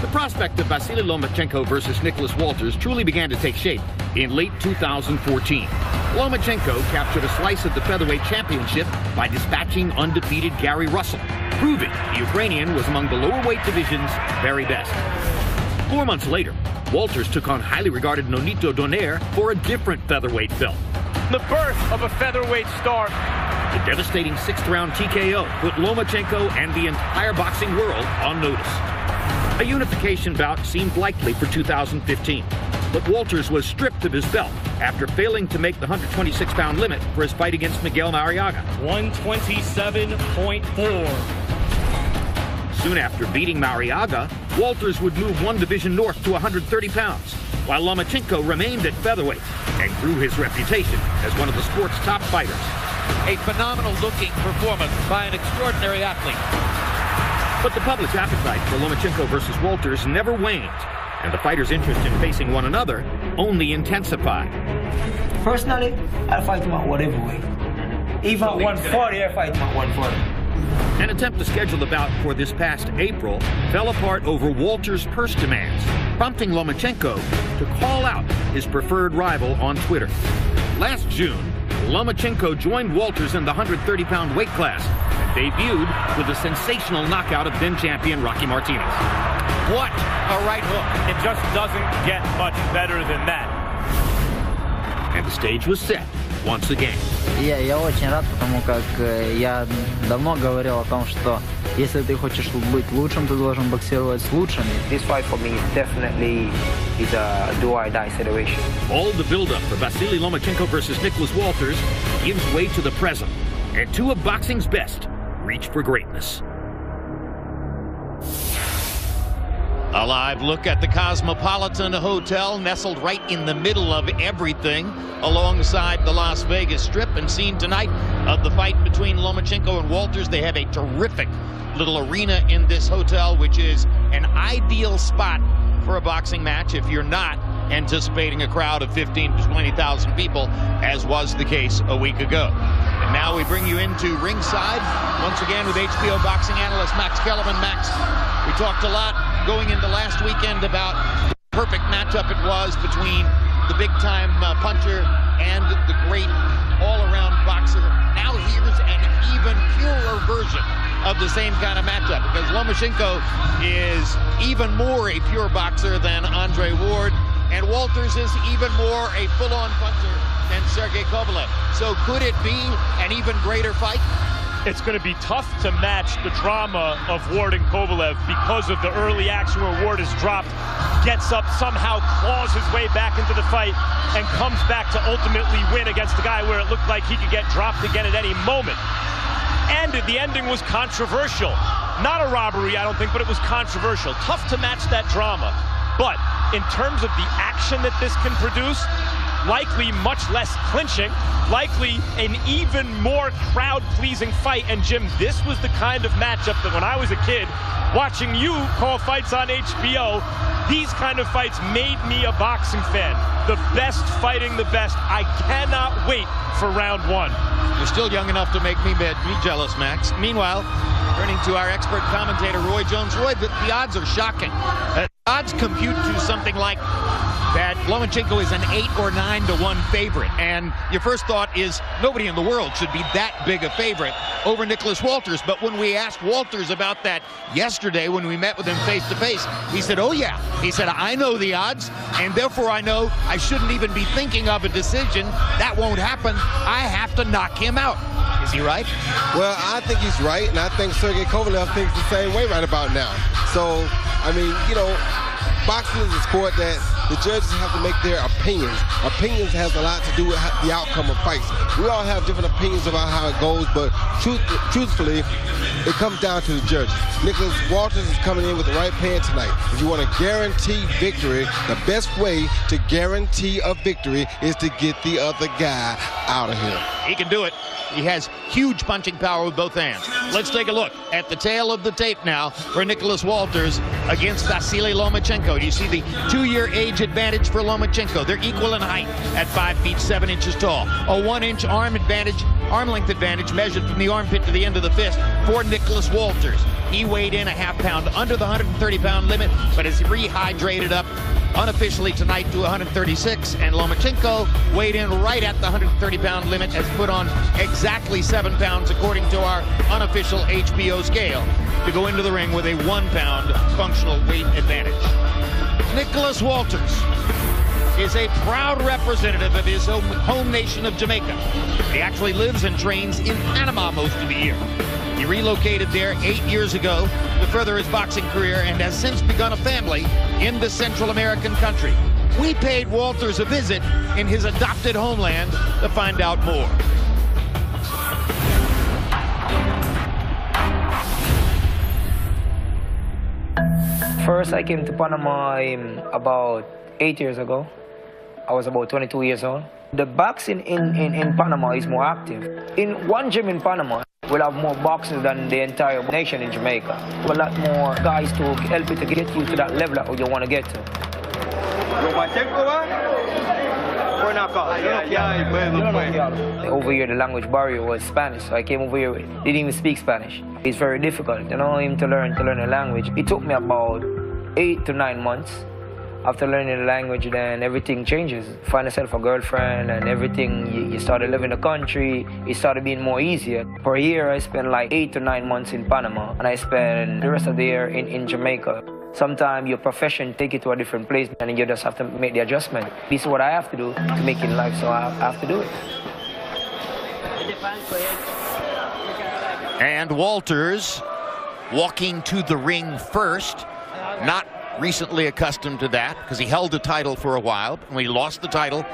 The prospect of Vasily Lomachenko versus Nicholas Walters truly began to take shape in late 2014. Lomachenko captured a slice of the featherweight championship by dispatching undefeated Gary Russell, proving the Ukrainian was among the lower weight division's very best. 4 months later, Walters took on highly regarded Nonito Donaire for a different featherweight belt. The birth of a featherweight star. The devastating 6th-round TKO put Lomachenko and the entire boxing world on notice. A unification bout seemed likely for 2015, but Walters was stripped of his belt after failing to make the 126-pound limit for his fight against Miguel Marriaga. 127.4. Soon after beating Marriaga, Walters would move one division north to 130 pounds, while Lomachenko remained at featherweight and grew his reputation as one of the sport's top fighters. A phenomenal-looking performance by an extraordinary athlete. But the public's appetite for Lomachenko versus Walters never waned, and the fighters' interest in facing one another only intensified. Personally, I'll fight him at whatever weight. Even at 140, I'll fight him at 140. An attempt to schedule the bout for this past April fell apart over Walters' purse demands, prompting Lomachenko to call out his preferred rival on Twitter. Last June, Lomachenko joined Walters in the 130-pound weight class and debuted with a sensational knockout of then-champion Rocky Martinez. What a right hook. It just doesn't get much better than that. And the stage was set once again. Я очень рад, потому как я давно говорил о том, что если ты хочешь быть лучшим, ты должен боксировать с лучшими. This fight for me definitely is a do-or-die situation. All the build-up for Vasily Lomachenko versus Nicholas Walters gives way to the present, and two of boxing's best reach for greatness. A live look at the Cosmopolitan Hotel, nestled right in the middle of everything, alongside the Las Vegas Strip, and seen tonight of the fight between Lomachenko and Walters. They have a terrific little arena in this hotel, which is an ideal spot for a boxing match if you're not anticipating a crowd of 15 to 20,000 people, as was the case a week ago. And now we bring you into ringside, once again with HBO boxing analyst Max Kellerman. Max, we talked a lot going into last weekend about the perfect matchup it was between the big-time puncher and the great all-around boxer. Now here's an even purer version of the same kind of matchup, because Lomachenko is even more a pure boxer than Andre Ward, and Walters is even more a full-on puncher than Sergey Kovalev. So could it be an even greater fight? It's going to be tough to match the drama of Ward and Kovalev because of the early action where Ward is dropped, gets up, somehow claws his way back into the fight, and comes back to ultimately win against a guy where it looked like he could get dropped again at any moment. And the ending was controversial. Not a robbery, I don't think, but it was controversial. Tough to match that drama. But in terms of the action that this can produce, likely much less clinching, likely an even more crowd-pleasing fight. And Jim, this was the kind of matchup that when I was a kid, watching you call fights on HBO, these kind of fights made me a boxing fan. The best fighting the best. I cannot wait for round one. You're still young enough to make me jealous, Max. Meanwhile, turning to our expert commentator, Roy Jones. Roy, the odds are shocking. Odds compute to something like that Lomachenko is an 8 or 9 to 1 favorite, and your first thought is nobody in the world should be that big a favorite over Nicholas Walters. But when we asked Walters about that yesterday when we met with him face to face, he said, oh yeah, he said, I know the odds, and therefore I know I shouldn't even be thinking of a decision. That won't happen. I have to knock him out. Is he right? Well, I think he's right, and I think Sergey Kovalev thinks the same way right about now. So, I mean, you know, boxing is a sport that the judges have to make their opinions. Opinions has a lot to do with the outcome of fights. We all have different opinions about how it goes, but truthfully, it comes down to the judges. Nicholas Walters is coming in with the right plan tonight. If you want to guarantee victory, the best way to guarantee a victory is to get the other guy out of here. He can do it. He has huge punching power with both hands. Let's take a look at the tail of the tape now for Nicholas Walters against Vasily Lomachenko. You see the 2-year age advantage for Lomachenko. They're equal in height at 5 feet 7 inches tall. A 1-inch arm length advantage measured from the armpit to the end of the fist for Nicholas Walters. He weighed in a half-pound under the 130-pound limit, but is rehydrated up unofficially tonight to 136, and Lomachenko weighed in right at the 130-pound limit, has put on exactly 7 pounds according to our unofficial HBO scale to go into the ring with a 1-pound functional weight advantage. Nicholas Walters is a proud representative of his home nation of Jamaica. He actually lives and trains in Panama most of the year. He relocated there 8 years ago to further his boxing career and has since begun a family in the Central American country. We paid Walters a visit in his adopted homeland to find out more. First, I came to Panama about 8 years ago. I was about 22 years old. The boxing in Panama is more active. In one gym in Panama, we'll have more boxers than the entire nation in Jamaica. A lot more guys to help you to get you to that level that you want to get to. Over here, the language barrier was Spanish, so I came over here, didn't even speak Spanish. It's very difficult, you know, even to learn the language. It took me about 8 to 9 months. After learning the language, then everything changes. Find yourself a girlfriend and everything. You started living in the country. It started being more easier. Per year, I spent like 8 to 9 months in Panama, and I spend the rest of the year in Jamaica. Sometimes your profession take you to a different place, and you just have to make the adjustment. This is what I have to do to make it in life, so I have to do it. And Walters walking to the ring first, not recently accustomed to that because he held the title for a while, and we lost the title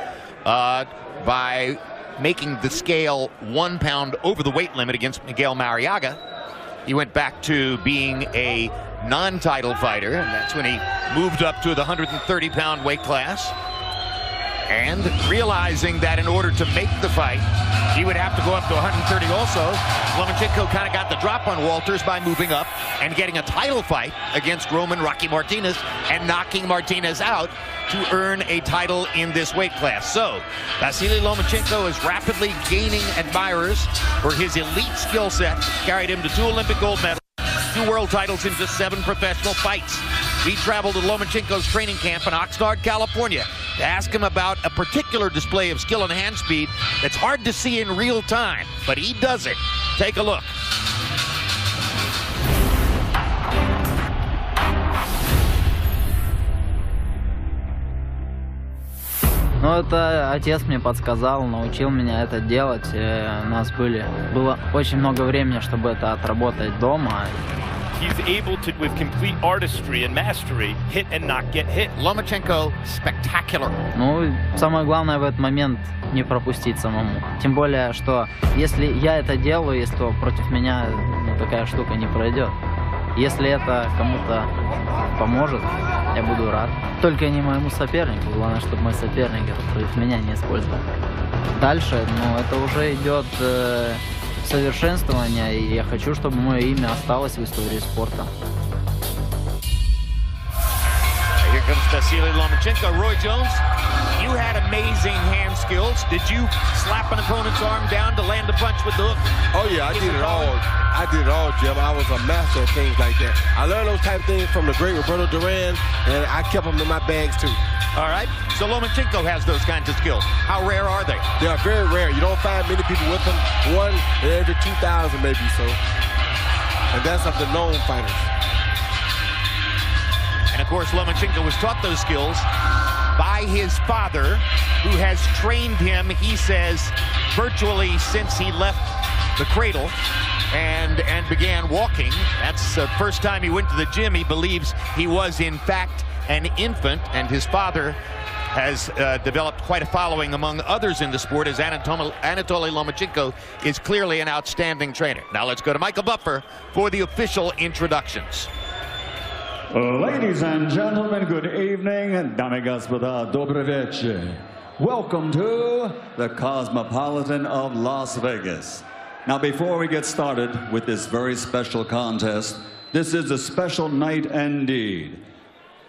by making the scale 1 pound over the weight limit against Miguel Mariaga. He went back to being a non-title fighter, and that's when he moved up to the 130-pound weight class. And realizing that in order to make the fight, he would have to go up to 130 also, Lomachenko kind of got the drop on Walters by moving up and getting a title fight against Roman Rocky Martinez and knocking Martinez out to earn a title in this weight class. So, Vasily Lomachenko is rapidly gaining admirers for his elite skill set, carried him to 2 Olympic gold medals, 2 world titles in just 7 professional fights. We traveled to Lomachenko's training camp in Oxnard, California, to ask him about a particular display of skill and hand speed that's hard to see in real time, but he does it. Take a look. Ну, это отец мне подсказал, научил меня это делать. У нас было очень много времени, чтобы это отработать дома. He's able to, with complete artistry and mastery, hit and not get hit. Lomachenko, spectacular. Ну, самое главное в этот момент не пропустить самому. Тем более, что если я это делаю, то против меня такая штука не пройдет. Если это кому-то поможет, я буду рад. Только не моему сопернику. Главное, чтобы мой соперник это против меня не использовал. Дальше, это уже идет совершенствование, и я хочу, чтобы мое имя осталось в истории спорта. Here comes Vasily Lomachenko. Roy Jones, you had amazing hand skills. Did you slap an opponent's arm down to land a punch with the hook? Oh yeah, I did it all. I did it all, Jim. I was a master of things like that. I learned those type of things from the great Roberto Duran, and I kept them in my bags too. All right, so Lomachenko has those kinds of skills. How rare are they? They are very rare. You don't find many people with them. 1 in every 2,000 maybe so. And that's of the known fighters. And of course, Lomachenko was taught those skills by his father, who has trained him, he says, virtually since he left the cradle and began walking. That's the first time he went to the gym. He believes he was, in fact, an infant, and his father has developed quite a following among others in the sport, as Anatoly Lomachenko is clearly an outstanding trainer. Now let's go to Michael Buffer for the official introductions. Ladies and gentlemen, good evening. Dame и господа, добрый вечер. Welcome to the Cosmopolitan of Las Vegas. Now, before we get started with this very special contest, this is a special night indeed,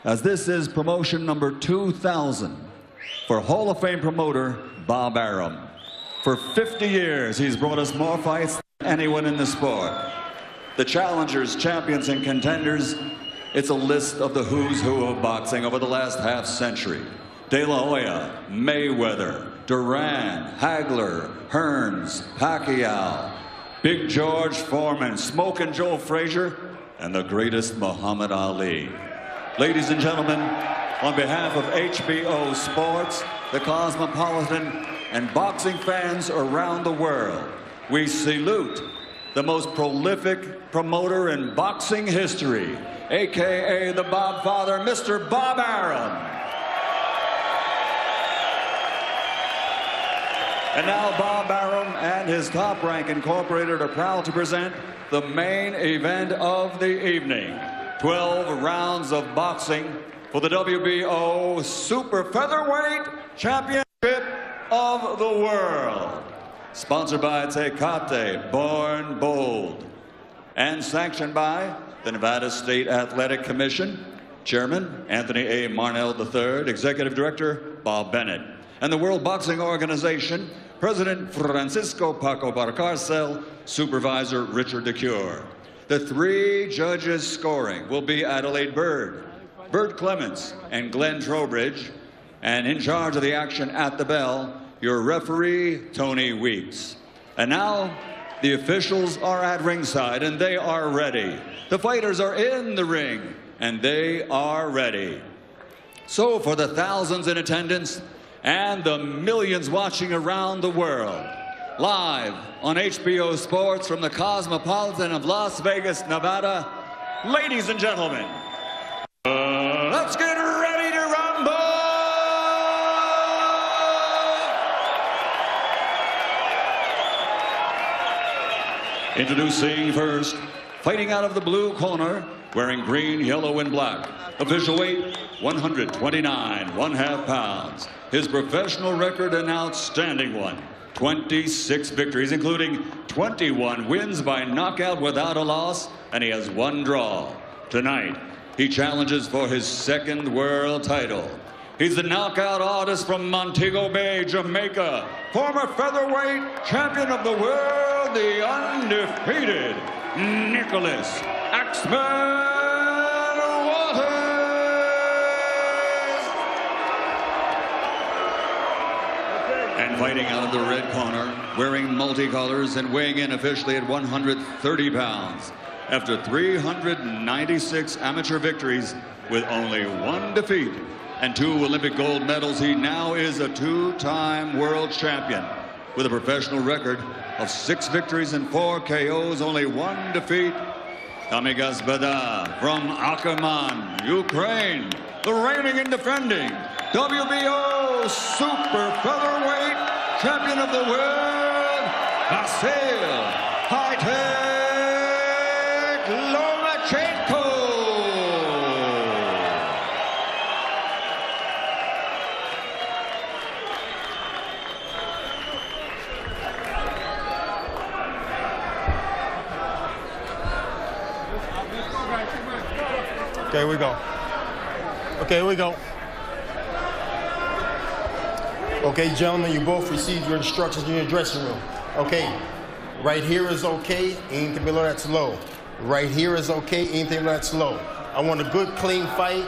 as this is promotion number 2000 for Hall of Fame promoter Bob Arum. For 50 years, he's brought us more fights than anyone in the sport. the challengers, champions, and contenders, it's a list of the who's who of boxing over the last half century. De La Hoya, Mayweather, Duran, Hagler, Hearns, Pacquiao, Big George Foreman, Smokin' Joe Frazier, and the greatest Muhammad Ali. Ladies and gentlemen, on behalf of HBO Sports, the Cosmopolitan, and boxing fans around the world, we salute the most prolific promoter in boxing history, AKA the Bob Father, Mr. Bob Arum. And now Bob Arum and his Top Rank Incorporated are proud to present the main event of the evening. 12 rounds of boxing for the WBO Super Featherweight Championship of the World. Sponsored by Tecate, Born Bold. And sanctioned by the Nevada State Athletic Commission, Chairman Anthony A. Marnell III, Executive Director Bob Bennett, and the World Boxing Organization, President Francisco Paco Barcarcel, Supervisor Richard DeCure. The 3 judges scoring will be Adelaide Bird, Bert Clements, and Glenn Trowbridge, and in charge of the action at the bell, your referee, Tony Weeks. And now, the officials are at ringside, and they are ready. The fighters are in the ring, and they are ready. So for the thousands in attendance and the millions watching around the world, live on HBO Sports from the Cosmopolitan of Las Vegas, Nevada, ladies and gentlemen, let's get ready to rumble! Introducing first, fighting out of the blue corner, wearing green, yellow, and black. Official weight, 129 1/2 pounds. His professional record, an outstanding one. 26 victories, including 21 wins by knockout without a loss, and he has 1 draw. Tonight, he challenges for his 2nd world title. He's the knockout artist from Montego Bay, Jamaica, former featherweight champion of the world, the undefeated Nicholas Axman Walters. And fighting out of the red corner, wearing multicolors and weighing in officially at 130 pounds. After 396 amateur victories with only 1 defeat and 2 Olympic gold medals, he now is a 2-time world champion with a professional record of 6 victories and 4 KOs, only 1 defeat. Amigas Bada from Akerman, Ukraine, the reigning and defending WBO Super Featherweight Champion of the World, Vasil High-Tech Lomachenko. Okay, here we go. Okay, here we go. Okay, gentlemen, you both received your instructions in your dressing room. Okay, right here is okay, anything below that's low. Right here is okay, anything below that's low. I want a good, clean fight.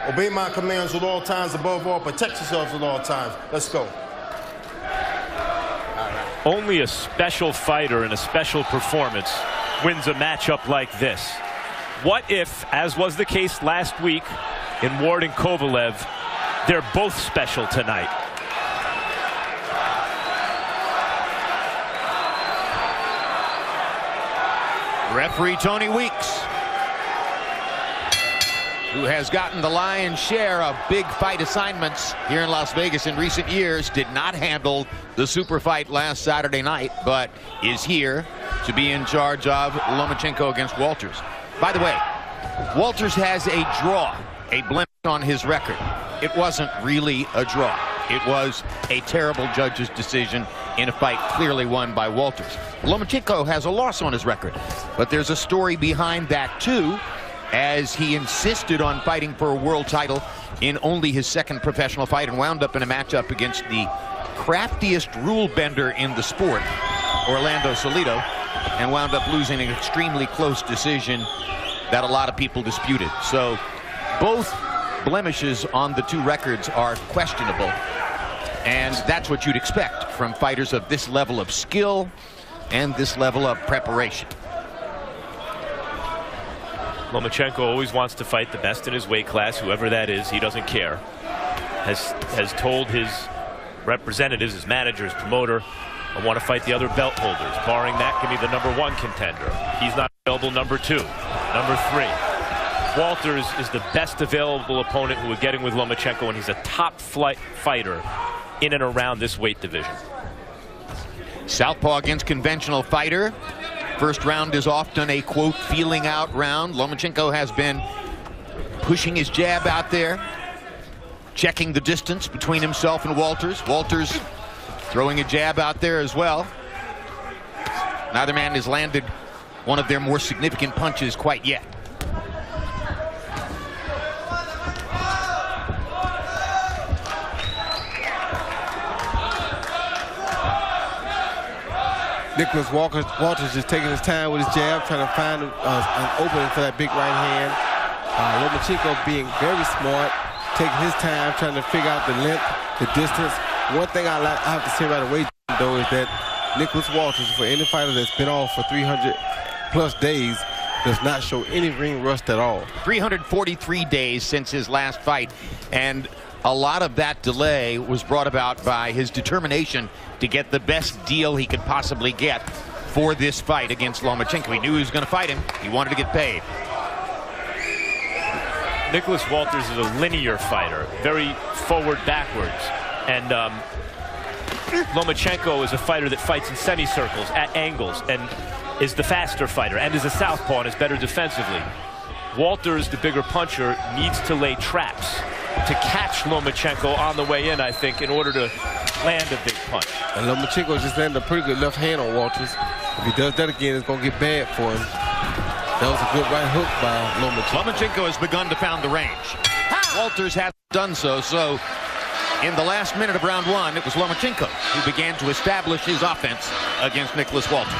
Obey my commands at all times, above all, protect yourselves at all times. Let's go. Only a special fighter and a special performance wins a matchup like this. What if, as was the case last week in Ward and Kovalev, they're both special tonight? Referee Tony Weeks, who has gotten the lion's share of big fight assignments here in Las Vegas in recent years, did not handle the super fight last Saturday night, but is here to be in charge of Lomachenko against Walters. By the way, Walters has a draw, a blemish on his record. It wasn't really a draw. It was a terrible judge's decision in a fight clearly won by Walters. Lomachenko has a loss on his record, but there's a story behind that too, as he insisted on fighting for a world title in only his 2nd professional fight and wound up in a matchup against the craftiest rule bender in the sport, Orlando Salido. and wound up losing an extremely close decision that a lot of people disputed. So both blemishes on the two records are questionable, and that's what you'd expect from fighters of this level of skill and this level of preparation. Lomachenko always wants to fight the best in his weight class, whoever that is. He doesn't care. Has told his representatives, his manager, his promoter, I want to fight the other belt holders. Barring that, give me the #1 contender. He's not available #2, #3. Walters is the best available opponent who we're getting with Lomachenko, and he's a top flight fighter in and around this weight division. Southpaw against conventional fighter. First round is often a, quote, feeling out round. Lomachenko has been pushing his jab out there, checking the distance between himself and Walters. Walters throwing a jab out there as well. Neither man has landed one of their more significant punches quite yet. Nicholas Walters just taking his time with his jab, trying to find an opening for that big right hand. Lomachenko being very smart, taking his time, trying to figure out the length, the distance. One thing I have to say right away, though, is that Nicholas Walters, for any fighter that's been off for 300+ days, does not show any ring rust at all. 343 days since his last fight, and a lot of that delay was brought about by his determination to get the best deal he could possibly get for this fight against Lomachenko. He knew he was going to fight him. He wanted to get paid. Nicholas Walters is a linear fighter, very forward, backwards. And Lomachenko is a fighter that fights in semicircles, at angles, and is the faster fighter, and is a southpaw and is better defensively. Walters, the bigger puncher, needs to lay traps to catch Lomachenko on the way in, I think, in order to land a big punch. And Lomachenko just landed a pretty good left hand on Walters. If he does that again, it's going to get bad for him. That was a good right hook by Lomachenko. Lomachenko has begun to pound the range. Walters hasn't done so, so in the last minute of round 1, it was Lomachenko who began to establish his offense against Nicholas Walters.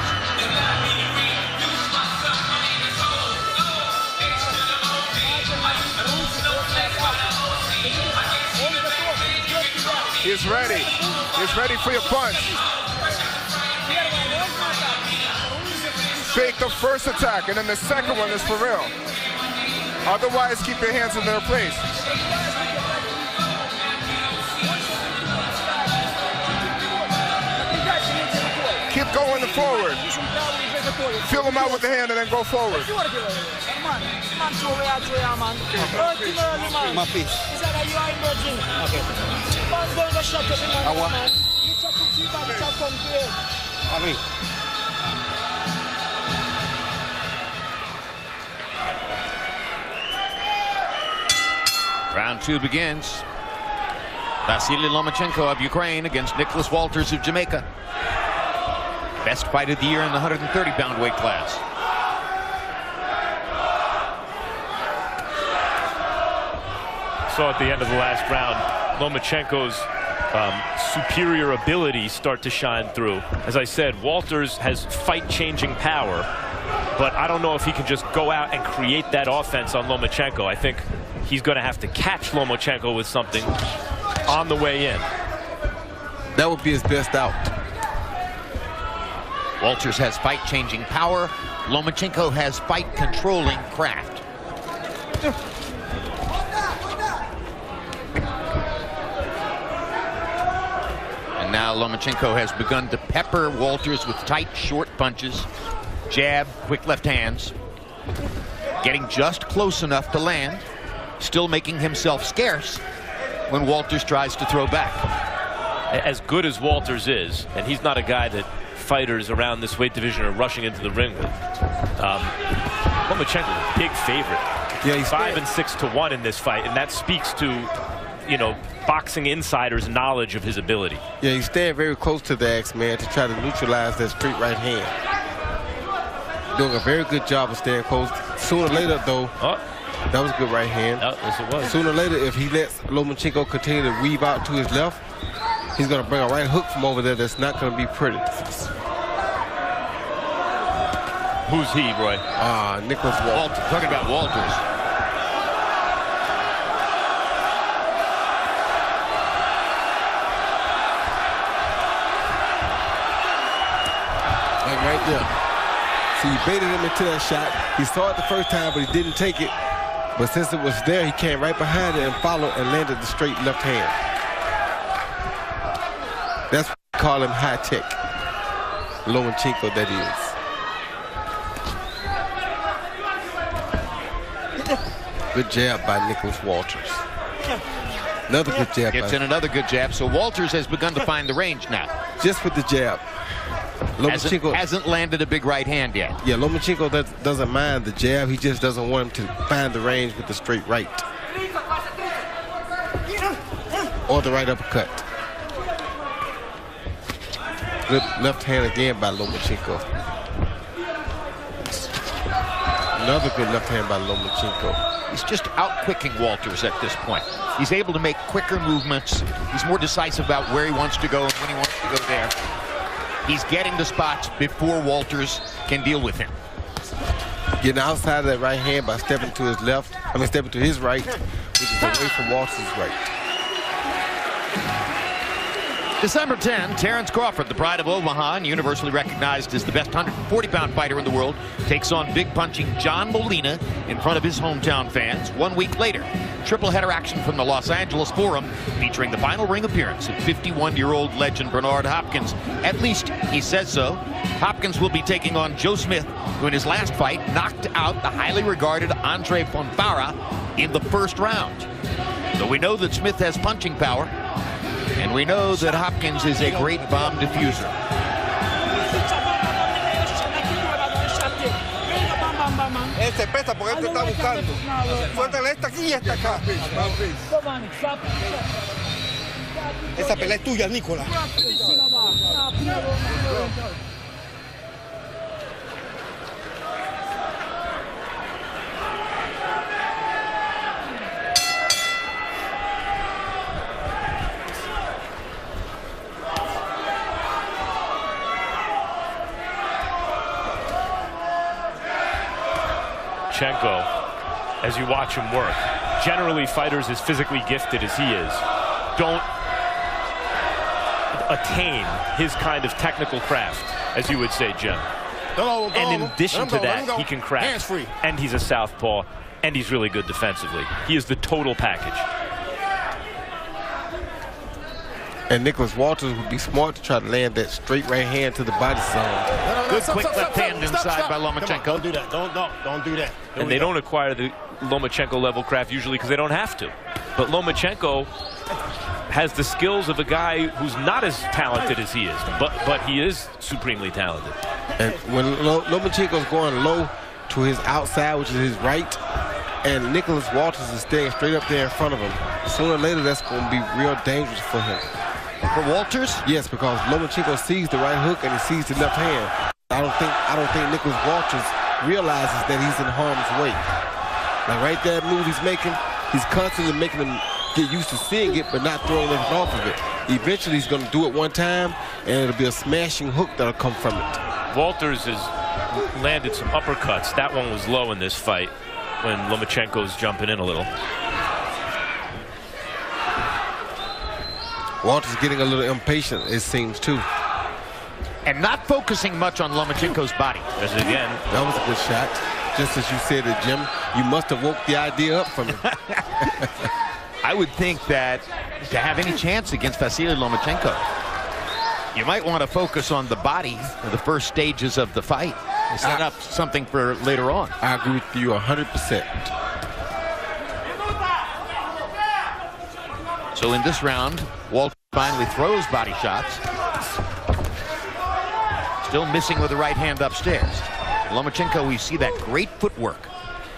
He's ready. He's ready for your punch. Fake the first attack, and then the second one is for real. Otherwise, keep your hands in their place. Keep going forward. Feel them out with the hand and then go forward. Round 2 begins. Vasily Lomachenko of Ukraine against Nicholas Walters of Jamaica. Best fight of the year in the 130-pound weight class. Saw at the end of the last round, Lomachenko's superior ability start to shine through. As I said, Walters has fight-changing power, but I don't know if he can just go out and create that offense on Lomachenko. I think he's going to have to catch Lomachenko with something on the way in. That would be his best out. Walters has fight-changing power. Lomachenko has fight-controlling craft. And now Lomachenko has begun to pepper Walters with tight, short punches. Jab, quick left hands. Getting just close enough to land. Still making himself scarce when Walters tries to throw back. As good as Walters is, and he's not a guy that fighters around this weight division are rushing into the ring with. Lomachenko's a big favorite. Yeah, he's 5 and 6 to 1 in this fight, and that speaks to, you know, boxing insiders' knowledge of his ability. Yeah, he's staying very close to the X-Man to try to neutralize that straight right hand. Doing a very good job of staying close. Sooner or later, though, that was a good right hand. Yes, it was. Sooner or later, if he lets Lomachenko continue to weave out to his left, he's going to bring a right hook from over there that's not going to be pretty. Who's he, Roy? Nicholas Walters. Talking about Walters. Like right there. See, he baited him into that shot. He saw it the first time, but he didn't take it. But since it was there, he came right behind it and followed and landed the straight left hand. That's what we call him high tech. Lomachenko, that is. Good jab by Nicholas Walters. Another good jab. Gets in another good jab. So Walters has begun to find the range now. Just with the jab. Lomachenko hasn't landed a big right hand yet. Yeah, Lomachenko doesn't mind the jab. He just doesn't want him to find the range with the straight right. Or the right uppercut. Good left hand again by Lomachenko. Another good left hand by Lomachenko. He's just out-quicking Walters at this point. He's able to make quicker movements. He's more decisive about where he wants to go and when he wants to go there. He's getting the spots before Walters can deal with him. Getting outside of that right hand by stepping to his left. Stepping to his right, which is away from Walters' right. December 10, Terrence Crawford, the pride of Omaha and universally recognized as the best 140-pound fighter in the world, takes on big punching John Molina in front of his hometown fans. 1 week later, triple header action from the Los Angeles Forum featuring the final ring appearance of 51-year-old legend Bernard Hopkins. At least he says so. Hopkins will be taking on Joe Smith, who in his last fight knocked out the highly regarded Andre Fonfara in the first round. So we know that Smith has punching power, and we know that Hopkins is a great bomb diffuser. Se pesa porque él te está buscando. Suéltale esta aquí y esta acá. Esa pelea es tuya, Nicolás. As you watch him work, generally fighters as physically gifted as he is don't attain his kind of technical craft, as you would say, Jim. And in addition to that, he can craft, and he's a southpaw, and he's really good defensively. He is the total package. And Nicholas Walters would be smart to try to land that straight right hand to the body zone. Good quick left hand inside by Lomachenko. Don't do that. Don't do that. And they don't acquire the Lomachenko level craft usually because they don't have to. But Lomachenko has the skills of a guy who's not as talented as he is, but he is supremely talented. And when Lomachenko's going low to his outside, which is his right, and Nicholas Walters is staying straight up there in front of him, sooner or later that's going to be real dangerous for him. For Walters? Yes, because Lomachenko sees the right hook and he sees the left hand. I don't think Nicholas Walters realizes that he's in harm's way. Like right there, move he's making, he's constantly making him get used to seeing it, but not throwing it off of it. Eventually, he's going to do it one time, and it'll be a smashing hook that'll come from it. Walters has landed some uppercuts. That one was low in this fight when Lomachenko's jumping in a little. Walters getting a little impatient, it seems, too. And not focusing much on Lomachenko's body. There's it again. That was a good shot. Just as you said it, Jim, you must have woke the idea up from him. I would think that to have any chance against Vasily Lomachenko, you might want to focus on the body for the first stages of the fight and set up something for later on. I agree with you 100%. So in this round, Walters finally throws body shots. Still missing with the right hand upstairs. Lomachenko, we see that great footwork.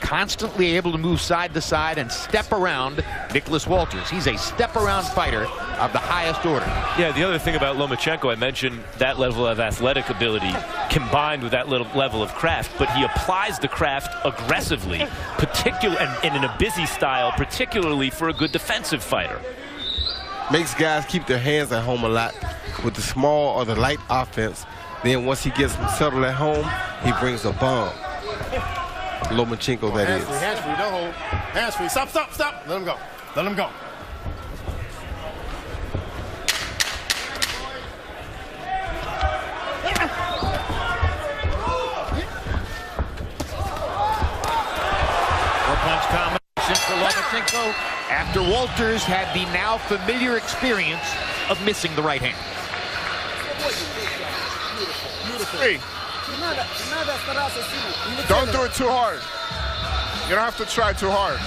Constantly able to move side to side and step around Nicholas Walters. He's a step-around fighter of the highest order. Yeah, the other thing about Lomachenko, I mentioned that level of athletic ability combined with that little level of craft, but he applies the craft aggressively, and in a busy style, particularly for a good defensive fighter. Makes guys keep their hands at home a lot with the small or the light offense. Then once he gets settled at home, he brings a bomb. Lomachenko, that is. Hands free, don't hold. Hands free. Stop, stop, stop. Let him go. Let him go. Four-punch combination for Lomachenko after Walters had the now familiar experience of missing the right hand. Hey. Don't do it too hard. You don't have to try too hard.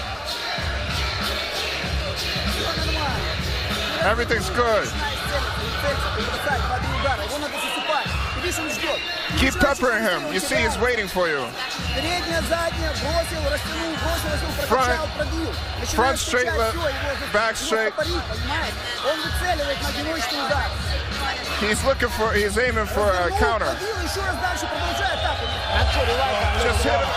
Everything's good. Keep peppering him. You see he's waiting for you. Front straight, back straight. He's aiming for a counter. Just hit him.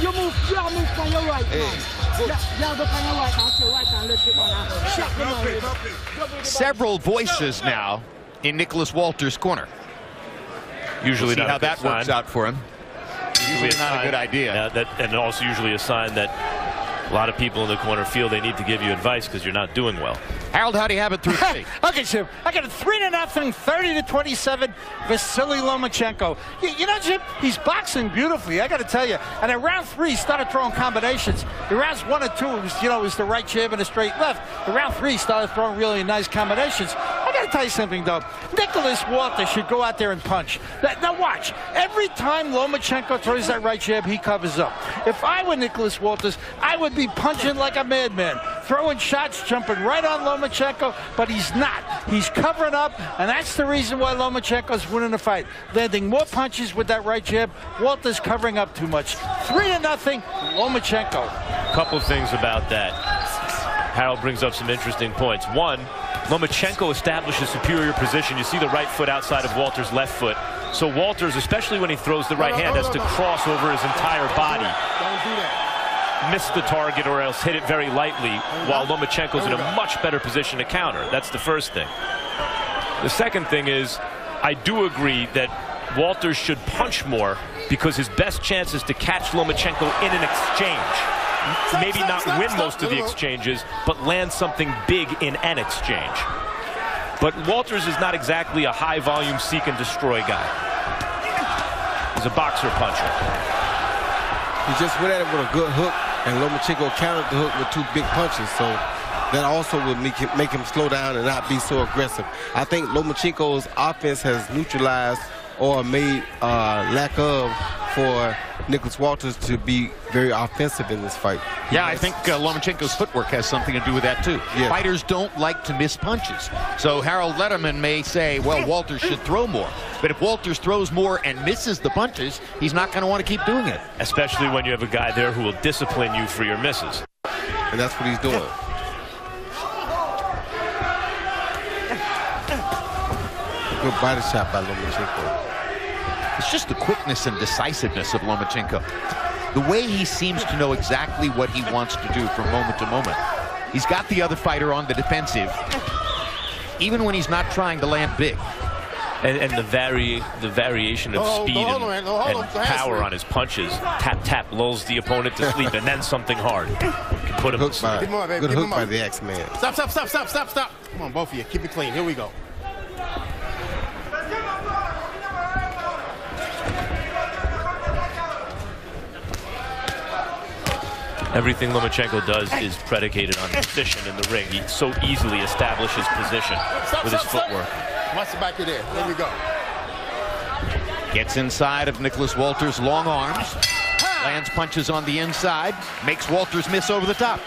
You move from your right now. Several voices now in Nicholas Walters' corner. Usually we'll see not how that works out for him. Usually not a good idea. And also usually a sign that a lot of people in the corner feel they need to give you advice because you're not doing well. Harold, how do you have it through three? Okay, Jim. I got a 3-0, 30-27, Vasily Lomachenko. You know, Jim, he's boxing beautifully. I got to tell you. And in round 3, he started throwing combinations. In rounds 1 and 2, it was, it was the right jab and a straight left. In round 3, he started throwing really nice combinations. I got to tell you something, though. Nicholas Walters should go out there and punch. Now watch. Every time Lomachenko throws that right jab, he covers up. If I were Nicholas Walters, I would be punching like a madman, throwing shots, jumping right on Lomachenko, but he's not. He's covering up, and that's the reason why Lomachenko's winning the fight. Landing more punches with that right jab. Walters covering up too much. 3-0, Lomachenko. A couple of things about that. Harold brings up some interesting points. One, Lomachenko establishes superior position. You see the right foot outside of Walters' left foot. So Walters, especially when he throws the right hand, has to cross over his entire body. Don't do that. Miss the target or else hit it very lightly, while Lomachenko's in a much better position to counter. That's the first thing. The second thing is, I do agree that Walters should punch more because his best chance is to catch Lomachenko in an exchange. Maybe not win most of the exchanges, but land something big in an exchange. But Walters is not exactly a high-volume seek-and-destroy guy. He's a boxer puncher. He just went at it with a good hook, and Lomachenko countered the hook with 2 big punches, so that also would make him slow down and not be so aggressive. I think Lomachenko's offense has neutralized or made lack of for Nicholas Walters to be very offensive in this fight. Yeah, I think Lomachenko's footwork has something to do with that, too. Yeah. Fighters don't like to miss punches. So Harold Letterman may say, well, Walters should throw more. But if Walters throws more and misses the punches, he's not going to want to keep doing it. Especially when you have a guy there who will discipline you for your misses. And that's what he's doing. Good body shot by Lomachenko. It's just the quickness and decisiveness of Lomachenko. The way he seems to know exactly what he wants to do from moment to moment. He's got the other fighter on the defensive, even when he's not trying to land big. And the variation of speed and power on his punches. Tap, tap, lulls the opponent to sleep, and then something hard. Put him to sleep. Good hook by the X-Man. Stop, stop, stop, stop, stop, stop. Come on, both of you. Keep it clean. Here we go. Everything Lomachenko does is predicated on position in the ring. He so easily establishes position with his footwork. Watch the back of there. There we go. Gets inside of Nicholas Walters' long arms. Lands punches on the inside. Makes Walters miss over the top.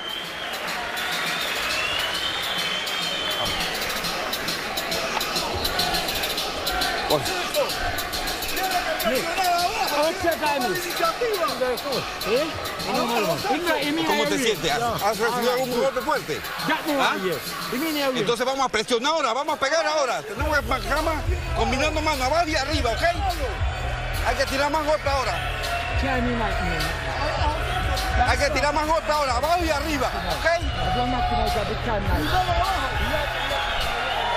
¿Cómo te sientes? ¿Has recibido algún golpe fuerte? ¿Ah? Entonces vamos a presionar ahora, vamos a pegar ahora. Tenemos que marcar combinando mano abajo y arriba, ¿ok? Hay que tirar más golpes ahora. Hay que tirar más golpes ahora, abajo y arriba, ¿ok?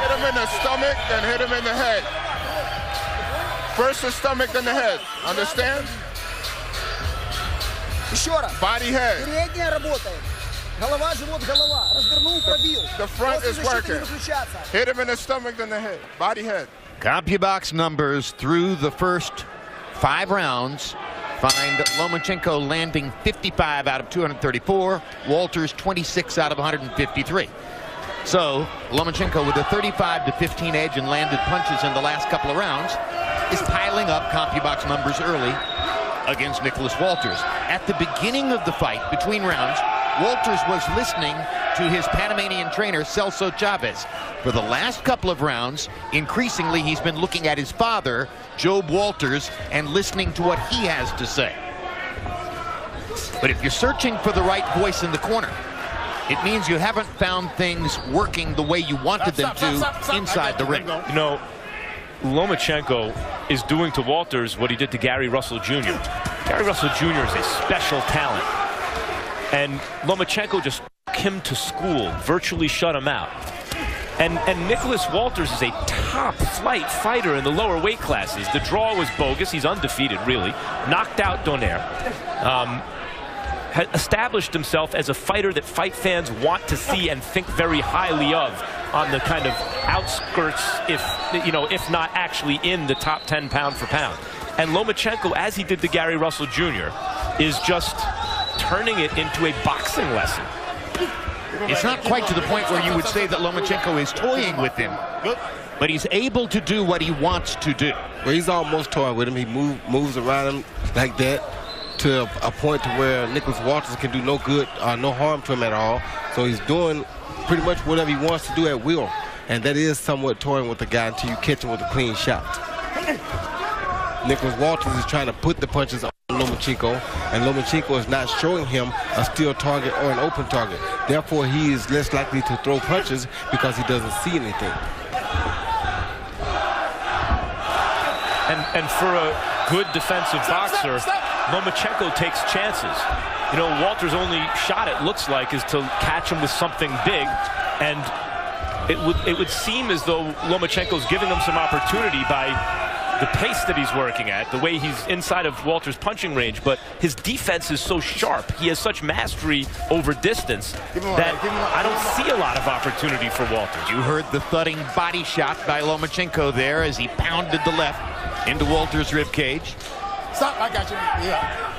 Hit him in the stomach, then hit him in the head. First the stomach, then the head. Understand? Body head. The front is working. Hit him in the stomach, then the head. Body head. CompuBox numbers through the first 5 rounds find Lomachenko landing 55 out of 234, Walters 26 out of 153. So Lomachenko, with a 35-15 edge and landed punches in the last couple of rounds, is piling up CompuBox numbers early against Nicholas Walters. At the beginning of the fight, between rounds, Walters was listening to his Panamanian trainer, Celso Chavez. For the last couple of rounds, increasingly he's been looking at his father, Job Walters, and listening to what he has to say. But if you're searching for the right voice in the corner, it means you haven't found things working the way you wanted them to inside the ring. You know, Lomachenko is doing to Walters what he did to Gary Russell Jr. Gary Russell Jr. is a special talent. And Lomachenko just took him to school, virtually shut him out. And Nicholas Walters is a top-flight fighter in the lower weight classes. The draw was bogus. He's undefeated, really. Knocked out Donaire. Had established himself as a fighter that fight fans want to see and think very highly of on the kind of outskirts, if not actually in the top 10 pound for pound. And Lomachenko, as he did to Gary Russell Jr., is just turning it into a boxing lesson. It's not quite to the point where you would say that Lomachenko is toying with him, but he's able to do what he wants to do. Well, he's almost toying with him. He moves around him like that to a point to where Nicholas Walters can do no good, no harm to him at all. So he's doing pretty much whatever he wants to do at will. And that is somewhat toying with the guy until you catch him with a clean shot. Nicholas Walters is trying to put the punches on Lomachenko, and Lomachenko is not showing him a still target or an open target. Therefore, he is less likely to throw punches because he doesn't see anything. And for a good defensive boxer, Lomachenko takes chances. You know, Walter's only shot, it looks like, is to catch him with something big, and it would seem as though Lomachenko's giving him some opportunity by the pace that he's working at, the way he's inside of Walter's punching range, but his defense is so sharp. He has such mastery over distance that I don't see a lot of opportunity for Walters. You heard the thudding body shot by Lomachenko there as he pounded the left into Walters' rib cage. Stop, I got you. Yeah.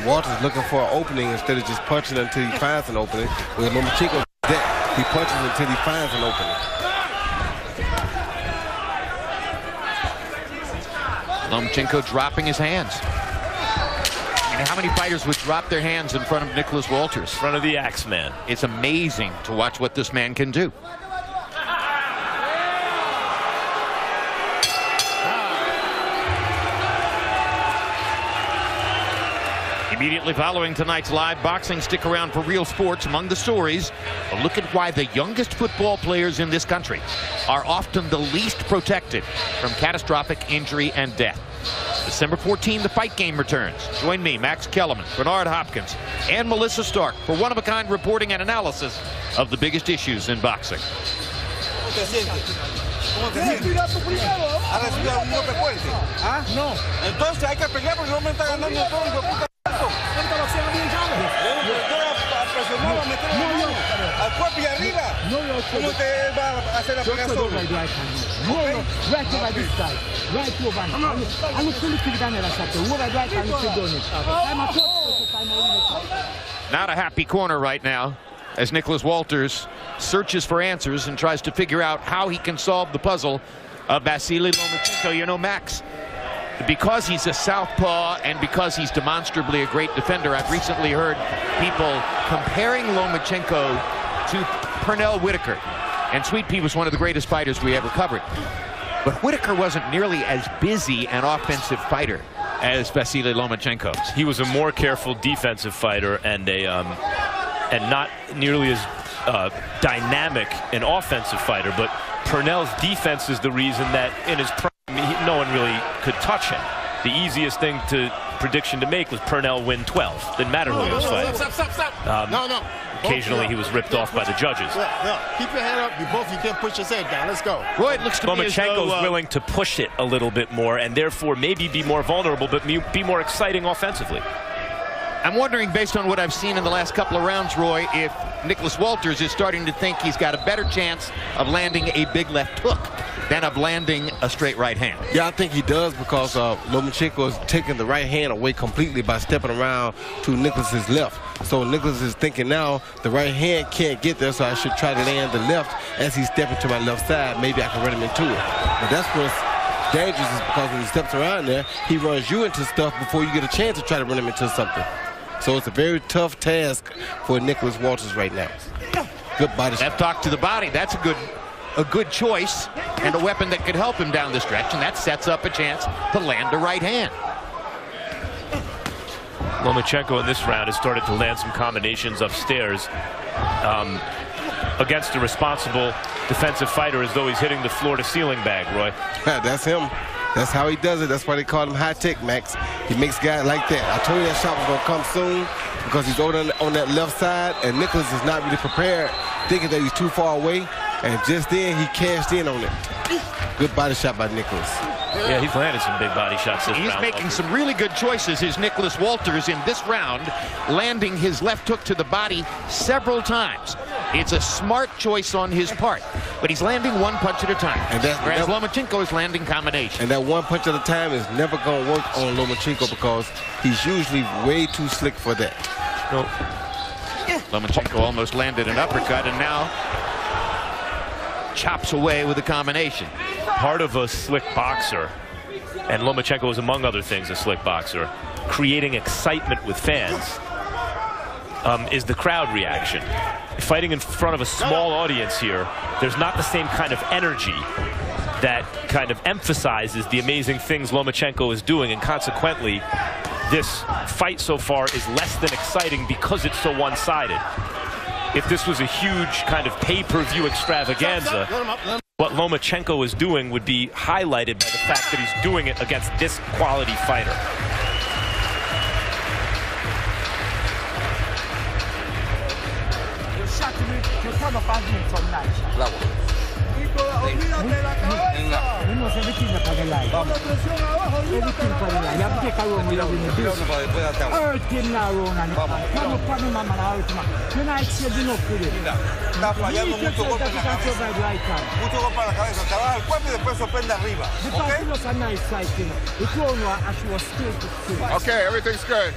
Walters looking for an opening instead of just punching until he finds an opening. With Lomachenko, he punches until he finds an opening. Lomachenko dropping his hands. I mean, how many fighters would drop their hands in front of Nicholas Walters? In front of the Axeman. It's amazing to watch what this man can do. Immediately following tonight's live boxing, stick around for Real Sports. Among the stories, a look at why the youngest football players in this country are often the least protected from catastrophic injury and death. December 14, the Fight Game returns. Join me, Max Kellerman, Bernard Hopkins, and Melissa Stark for one-of-a-kind reporting and analysis of the biggest issues in boxing. ¿Cómo te sientes? ¿Ha recibido algún golpe fuerte? ¿Ah? No. Entonces hay que pelear porque no me está ganando todo, hijo de puta. Ahorita lo hacía bien, ¿sabes? Yo presionaba a meter la mano al cuerpo y arriba. ¿Cómo te va a hacer la pelea solo? Right over this side. Right over. I'm not fully put down in a shot. Over right and you sit down. Not a happy corner right now as Nicholas Walters searches for answers and tries to figure out how he can solve the puzzle of Vasily Lomachenko. You know, Max, because he's a southpaw and because he's demonstrably a great defender, I've recently heard people comparing Lomachenko to Pernell Whitaker. And Sweet Pea was one of the greatest fighters we ever covered. But Whitaker wasn't nearly as busy an offensive fighter as Vasily Lomachenko. He was a more careful defensive fighter and not nearly as dynamic an offensive fighter, but Pernell's defense is the reason that in his prime, no one really could touch him. The easiest thing to prediction to make was Purnell win 12. Didn't matter who he was fighting. Stop. No. Occasionally he was ripped off by the judges. No. Keep your head up. You can't push your head down. Let's go. Roy, it looks to me as though Lomachenko's willing to push it a little bit more and therefore maybe be more vulnerable, but be more exciting offensively. I'm wondering, based on what I've seen in the last couple of rounds, Roy, if Nicholas Walters is starting to think he's got a better chance of landing a big left hook than of landing a straight right hand. Yeah, I think he does, because Lomachenko is taking the right hand away completely by stepping around to Nicholas's left. So Nicholas is thinking now the right hand can't get there, so I should try to land the left as he's stepping to my left side. Maybe I can run him into it. But that's what's dangerous, is because when he steps around there, he runs you into stuff before you get a chance to try to run him into something. So it's a very tough task for Nicholas Walters right now. Good body shot. Left hook to the body. That's a good choice and a weapon that could help him down the stretch, and that sets up a chance to land a right hand. Lomachenko in this round has started to land some combinations upstairs against a responsible defensive fighter, as though he's hitting the floor-to-ceiling bag, Roy. That's him. That's how he does it. That's why they call him high tech, Max. He makes guys like that. I told you that shot was going to come soon, because he's over on that left side, and Nicholas is not really prepared, thinking that he's too far away, and just then he cashed in on it. Good body shot by Nicholas. Yeah, he's landed some big body shots this round. He's making some really good choices, is Nicholas Walters, in this round, landing his left hook to the body several times. It's a smart choice on his part, but he's landing one punch at a time, whereas Lomachenko is landing combinations. And that one punch at a time is never going to work on Lomachenko, because he's usually way too slick for that. Lomachenko almost landed an uppercut, and now chops away with a combination. Part of a slick boxer, and Lomachenko is among other things a slick boxer, creating excitement with fans, is the crowd reaction. Fighting in front of a small audience here, there's not the same kind of energy that kind of emphasizes the amazing things Lomachenko is doing, and consequently this fight so far is less than exciting because it's so one-sided. If this was a huge kind of pay-per-view extravaganza, what Lomachenko is doing would be highlighted by the fact that he's doing it against this quality fighter. Está fallando mucho golpe en la cabeza. Mucho golpe en la cabeza. Trabaja el cuerpo y después sorprende arriba. Okay, everything's good.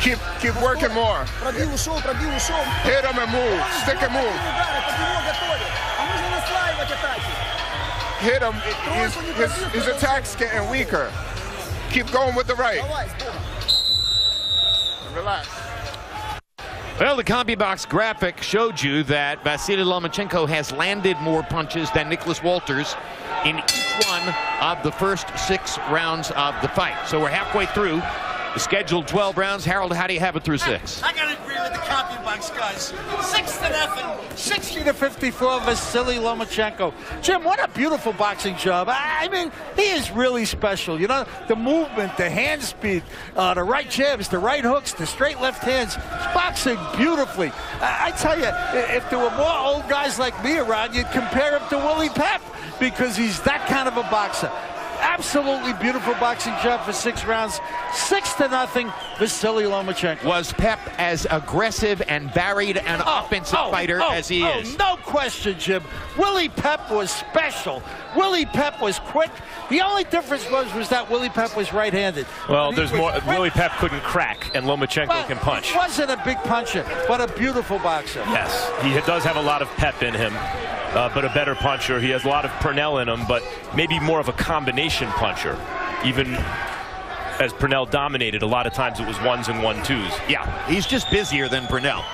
Keep working more. Hit him and move. Stick and move. Hit him. His attack's getting weaker. Keep going with the right. Relax. Well, the CompuBox graphic showed you that Vasily Lomachenko has landed more punches than Nicholas Walters in each one of the first 6 rounds of the fight. So we're halfway through the scheduled 12 rounds. Harold, how do you have it through 6? I gotta agree with the CompuBox guys. 6-0, 60-54, Vasily Lomachenko. Jim, what a beautiful boxing job. I mean, he is really special. You know, the movement, the hand speed, the right jabs, the right hooks, the straight left hands. He's boxing beautifully. I tell you, if there were more old guys like me around, you'd compare him to Willie Pep, because he's that kind of a boxer. Absolutely beautiful boxing job for 6 rounds. 6-0, Vasily Lomachenko. Was Pep as aggressive and varied an offensive fighter as he is? No question, Jim. Willie Pep was special. Willie Pep was quick. The only difference was that Willie Pep was right-handed. Well, there's more. Willie Pep couldn't crack, and Lomachenko can punch. He wasn't a big puncher, but a beautiful boxer. Yes, he does have a lot of pep in him. But a better puncher. He has a lot of Purnell in him, but maybe more of a combination puncher. Even as Purnell dominated, a lot of times it was 1s and 1-2s. Yeah, he's just busier than Purnell.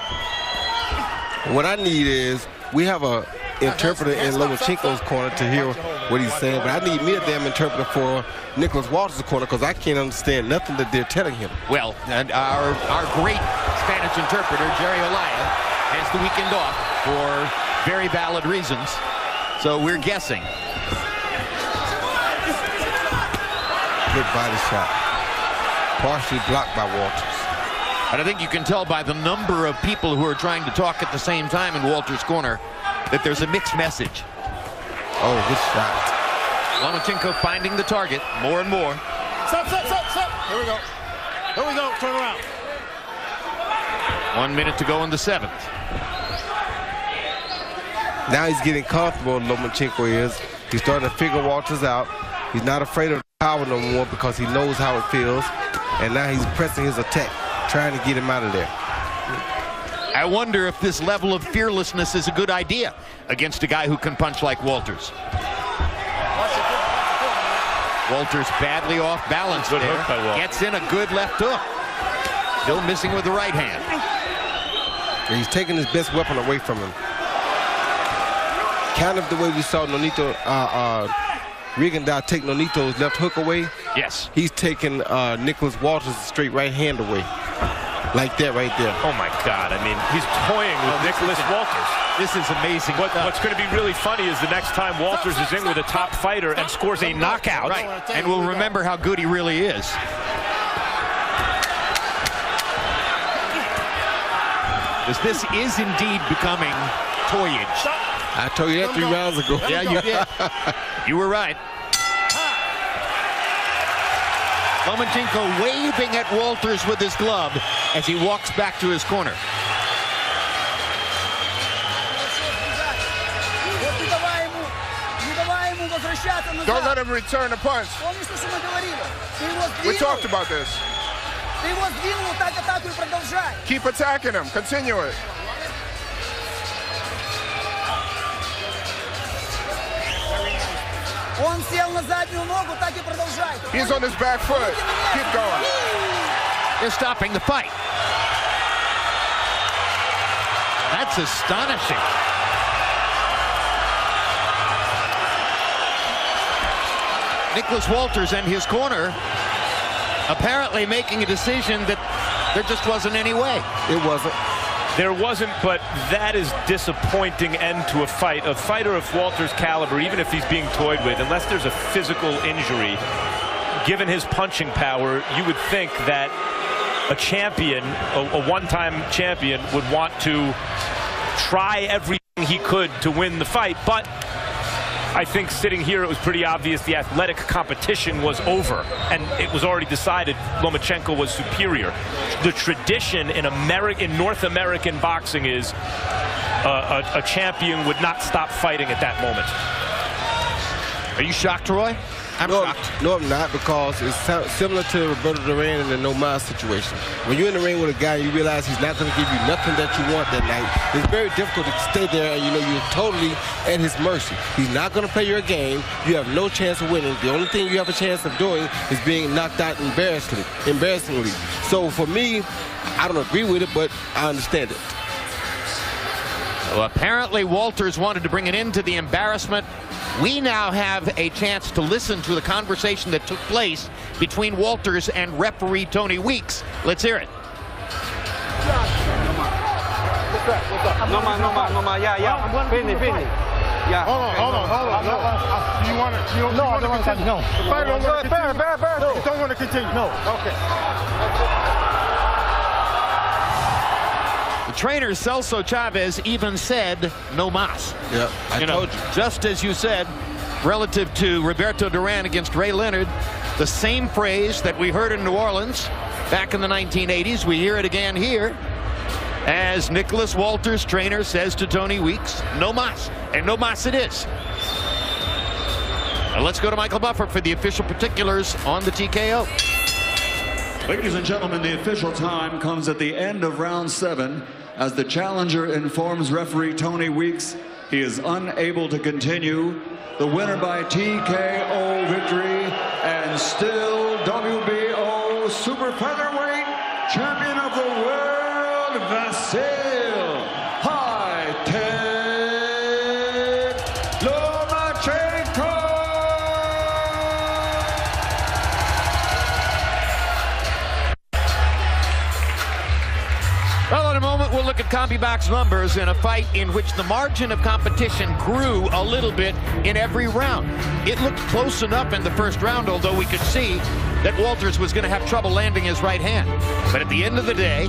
What I need is, we have a interpreter in Lomachenko's corner to hear what he's saying, but I need me a damn interpreter for Nicholas Walters' corner, because I can't understand nothing that they're telling him. Well, and our great Spanish interpreter, Jerry Olaya, has the weekend off for very valid reasons, so we're guessing. Good body shot. partially blocked by Walters. But I think you can tell by the number of people who are trying to talk at the same time in Walters' corner that there's a mixed message. Oh, good shot. Lomachenko finding the target more and more. Stop. Here we go. Turn around. 1 minute to go in the 7th. Now he's getting comfortable, Lomachenko is. He's starting to figure Walters out. He's not afraid of the power no more because he knows how it feels. And now he's pressing his attack, trying to get him out of there. I wonder if this level of fearlessness is a good idea against a guy who can punch like Walters. Walters badly off balance there. Gets in a good left hook. Still missing with the right hand. And he's taking his best weapon away from him. Kind of the way we saw Nonito, Rigondeaux take Nonito's left hook away. Yes. He's taking Nicholas Walters' straight right hand away. Like that right there. Oh my God, I mean, he's toying with Nicholas Walters. This is amazing. What's going to be really funny is the next time Walters is in with a top fighter and scores a knockout. Right, and we'll remember how good he really is. Because this is indeed becoming toyage. I told you that 3 rounds ago. Yeah, you did. You were right. Lomachenko waving at Walters with his glove as he walks back to his corner. Don't let him return the punch. We talked about this. Keep attacking him. Continue it. He's on his back foot. Keep going. They're stopping the fight. That's astonishing. Nicholas Walters and his corner apparently making a decision that there just wasn't any way. It wasn't. There wasn't, but that is disappointing end to a fight. A fighter of Walters' caliber, even if he's being toyed with, unless there's a physical injury, given his punching power, you would think that a champion, a one-time champion, would want to try everything he could to win the fight. But I think sitting here, it was pretty obvious the athletic competition was over, and it was already decided Lomachenko was superior. The tradition in North American boxing is a champion would not stop fighting at that moment. Are you shocked, Roy? I'm shocked. No, I'm not, because it's similar to Roberto Duran in the No Mas situation. When you're in the ring with a guy, you realize he's not going to give you nothing that you want that night. It's very difficult to stay there, and you know you're totally at his mercy. He's not going to play your game. You have no chance of winning. The only thing you have a chance of doing is being knocked out embarrassingly. So for me, I don't agree with it, but I understand it. So apparently Walters wanted to bring an end to the embarrassment. We now have a chance to listen to the conversation that took place between Walters and referee Tony Weeks. Let's hear it. No más. Yeah. Finish. Yeah. Hold on. You want to? You don't want to continue? No. You don't want to continue? No. Okay. The trainer Celso Chavez even said no mas. Yeah, I told you. Just as you said, relative to Roberto Duran against Ray Leonard, the same phrase that we heard in New Orleans back in the 1980s, we hear it again here, as Nicholas Walters' trainer says to Tony Weeks, no mas. And no mas it is. Now let's go to Michael Buffer for the official particulars on the TKO. Ladies and gentlemen, the official time comes at the end of round 7 as the challenger informs referee Tony Weeks he is unable to continue. The winner by TKO victory and still WBO super featherweight champion of the world, Vasyl Lomachenko. Well, in a moment, we'll look at CompuBox numbers in a fight in which the margin of competition grew a little bit in every round. It looked close enough in the first round, although we could see that Walters was going to have trouble landing his right hand. But at the end of the day,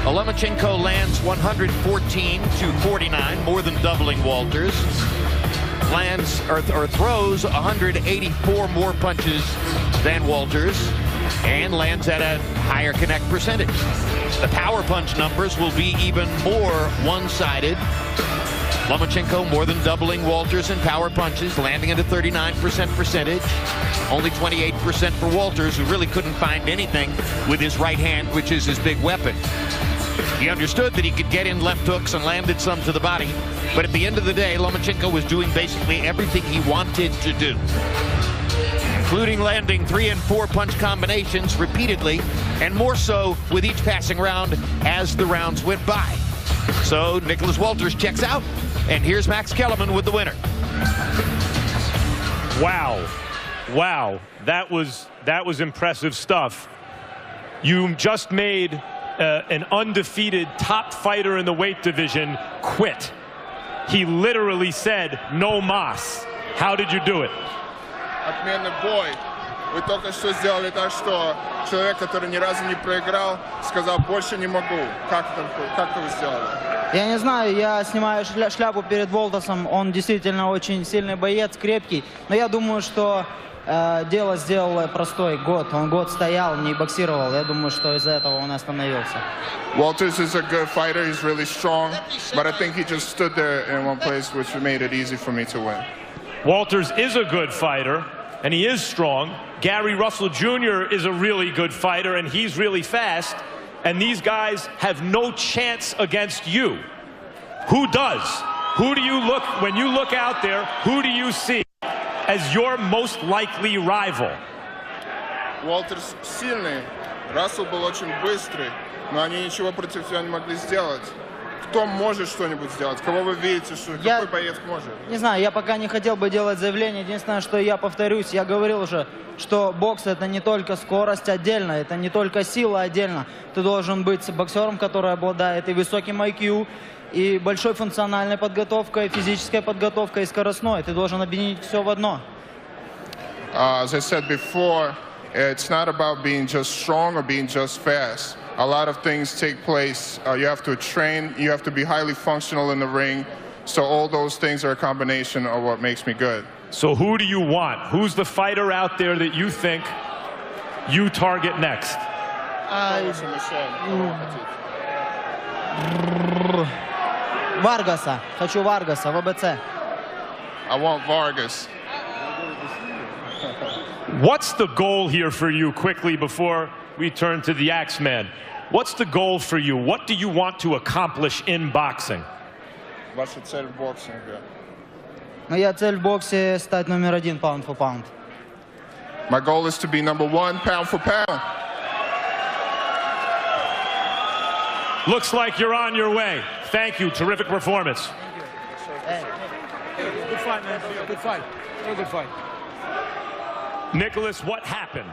Lomachenko lands 114-49, more than doubling Walters. Lands or throws 184 more punches than Walters, and lands at a higher connect percentage. The power punch numbers will be even more one-sided. Lomachenko more than doubling Walters in power punches, landing at a 39% percentage. Only 28% for Walters, who really couldn't find anything with his right hand, which is his big weapon. He understood that he could get in left hooks and landed some to the body, but at the end of the day, Lomachenko was doing basically everything he wanted to do, including landing 3- and 4-punch combinations repeatedly, and more so with each passing round as the rounds went by. So Nicholas Walters checks out, and here's Max Kellerman with the winner. Wow. Wow. That was impressive stuff. You just made an undefeated top fighter in the weight division quit. He literally said, no mas. How did you do it? Отменный бой. Вы только что сделали так, что человек, который ни разу не проиграл, сказал, больше не могу. Как это вы сделали? Я не знаю, я снимаю шляпу перед Волтасом. Он действительно очень сильный боец, крепкий. Но я думаю, что дело сделал простой. Он год стоял, не боксировал. Я думаю, что из-за этого он остановился. Walters is a good fighter. He's really strong. But I think he just stood there in one place, which made it easy for me to win. Walters is a good fighter, and he is strong. Gary Russell Jr. is a really good fighter, and he's really fast. And these guys have no chance against you. Who does? Who do you look, when you look out there, who do you see as your most likely rival? Walters сильный, Рассел был очень быстрый, но они ничего против тебя не могли сделать. Кто может что-нибудь сделать? Кого вы видите, что какой боец может? Не знаю, я пока не хотел бы делать заявление. Единственное, что я повторюсь, я говорил уже, что бокс — это не только скорость отдельно, это не только сила отдельно. Ты должен быть боксером, который обладает и высоким IQ, и большой функциональной подготовкой, физической подготовкой, и скоростной. Ты должен объединить все в одно. As I said before, it's not about being just strong or being just fast. A lot of things take place. You have to train. You have to be highly functional in the ring. So all those things are a combination of what makes me good. So who do you want? Who's the fighter out there that you think you target next? Варгаса. Хочу Варгаса, ВБЦ. I want Vargas. What's the goal here for you, quickly, before we turn to the Axeman? What's the goal for you? What do you want to accomplish in boxing? Ваша цель в боксинге? Моя цель в боксе — стать номер 1 pound for pound. My goal is to be number 1 pound for pound. Looks like you're on your way. Thank you. Terrific performance. Thank you. Good fight, man. Good fight. Real good fight. Nicholas, what happened?